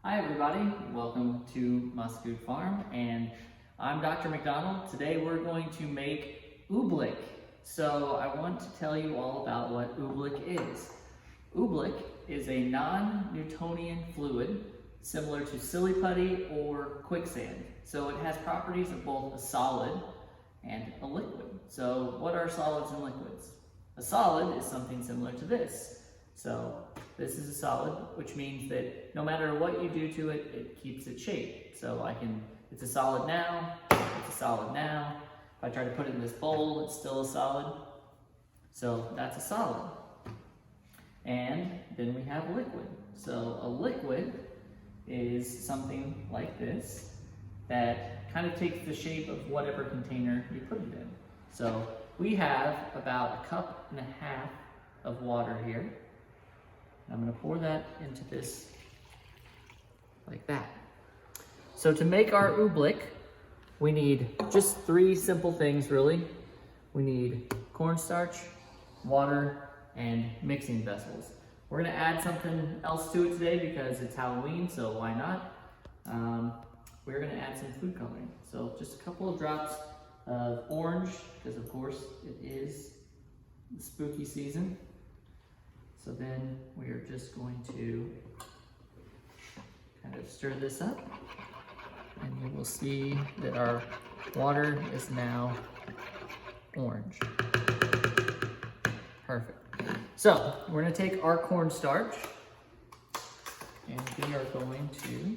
Hi everybody, welcome to Muscoot Farm, and I'm Dr. Macdonald. Today we're going to make Oobleck. So I want to tell you all about what Oobleck is. Oobleck is a non-Newtonian fluid similar to silly putty or quicksand. So it has properties of both a solid and a liquid. So what are solids and liquids? A solid is something similar to this. So this is a solid, which means that no matter what you do to it, it keeps its shape. So it's a solid now, it's a solid now. If I try to put it in this bowl, it's still a solid. So that's a solid. And then we have liquid. So a liquid is something like this that kind of takes the shape of whatever container you put it in. So we have about 1.5 cups of water here. I'm going to pour that into this like that. So to make our oobleck, we need just 3 simple things really. We need cornstarch, water, and mixing vessels. We're going to add something else to it today because it's Halloween, so why not? We're going to add some food coloring. So just a couple of drops of orange, because of course it is the spooky season. So then we are just going to kind of stir this up, and you will see that our water is now orange. Perfect. So we're going to take our cornstarch and we are going to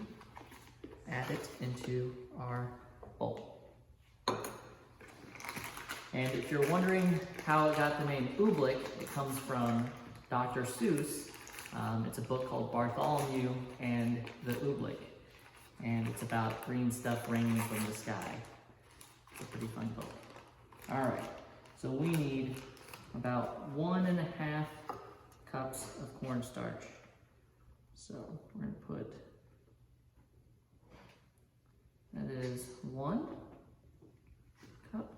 add it into our bowl. And if you're wondering how it got the name Oobleck, it comes from Dr. Seuss. It's a book called Bartholomew and the Oobleck, and it's about green stuff raining from the sky. It's a pretty fun book. All right, so we need about 1.5 cups of cornstarch. So we're gonna put, that is 1 cup.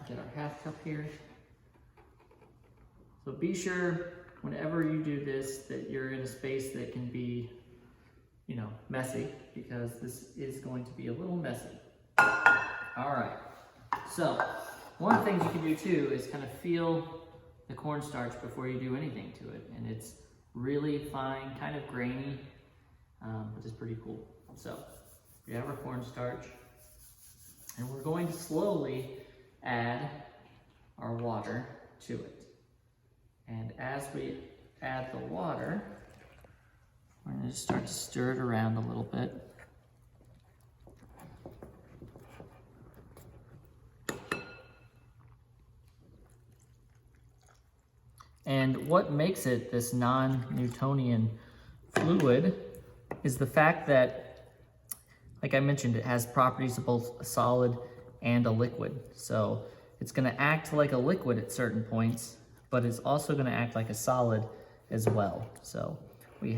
Get our 1/2 cup here. So be sure whenever you do this that you're in a space that can be, messy, because this is going to be a little messy. All right, so one of the things you can do too is kind of feel the cornstarch before you do anything to it. And it's really fine, kind of grainy, but it's pretty cool. So we have our cornstarch, and we're going to slowly add our water to it. And as we add the water, we're going to start to stir it around a little bit. And what makes it this non-Newtonian fluid is the fact that, like I mentioned, it has properties of both a solid and a liquid. So it's going to act like a liquid at certain points, but it's also going to act like a solid as well. So I'm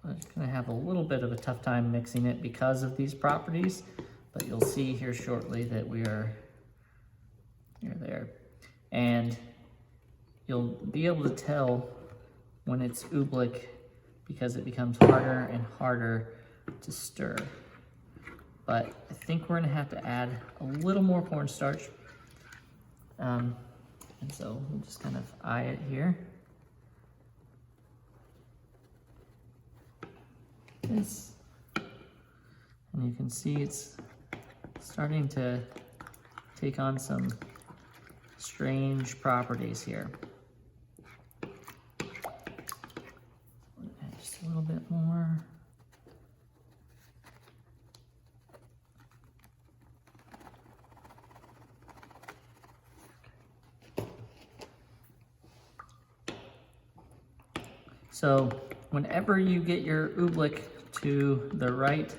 going to have a little bit of a tough time mixing it because of these properties, but you'll see here shortly that we're there. And you'll be able to tell when it's oobleck because it becomes harder and harder to stir. But I think we're going to have to add a little more cornstarch. And so we'll just kind of eye it here. This, and you can see it's starting to take on some strange properties here. Add just a little bit more. So whenever you get your oobleck to the right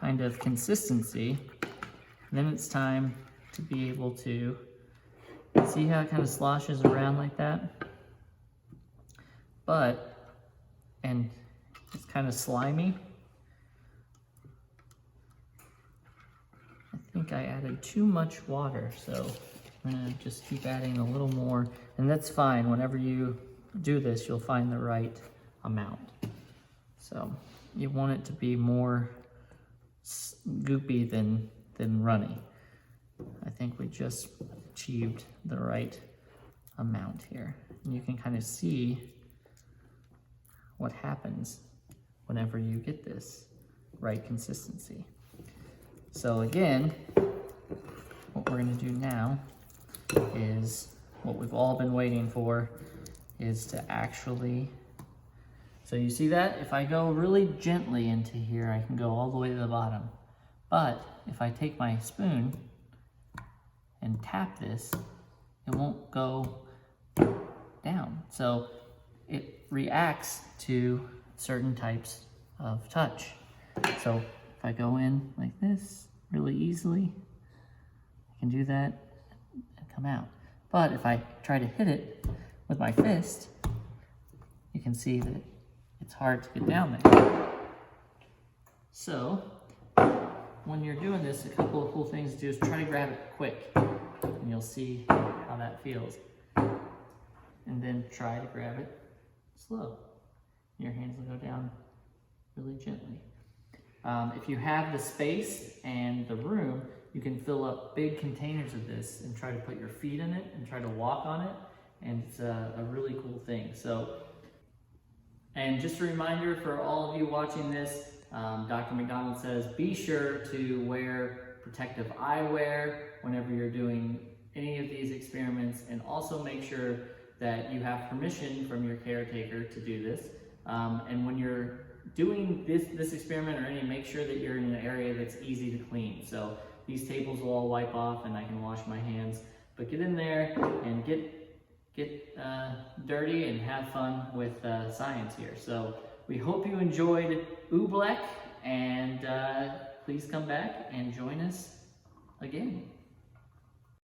kind of consistency, then it's time to be able to see how it kind of sloshes around like that. And it's kind of slimy. I think I added too much water, so I'm gonna just keep adding a little more, and that's fine. Whenever you do this, you'll find the right amount. So you want it to be more goopy than runny. I think we just achieved the right amount here. And you can kind of see what happens whenever you get this right consistency. So again, what we're gonna do now is what we've all been waiting for, is to actually, so you see that? If I go really gently into here, I can go all the way to the bottom. But if I take my spoon and tap this, it won't go down. So it reacts to certain types of touch. So if I go in like this really easily, I can do that and come out. But if I try to hit it with my fist, you can see that it's hard to get down there. So when you're doing this, a couple of cool things to do is try to grab it quick, and you'll see how that feels. And then try to grab it slow. Your hands will go down really gently. If you have the space and the room, you can fill up big containers of this and try to put your feet in it and try to walk on it. And it's a really cool thing. So, and just a reminder for all of you watching this, Dr. Macdonald says, be sure to wear protective eyewear whenever you're doing any of these experiments, and also make sure that you have permission from your caretaker to do this. And when you're doing this experiment or any, make sure that you're in an area that's easy to clean. So these tables will all wipe off and I can wash my hands, but get in there and get dirty and have fun with science here. So we hope you enjoyed Oobleck, and please come back and join us again.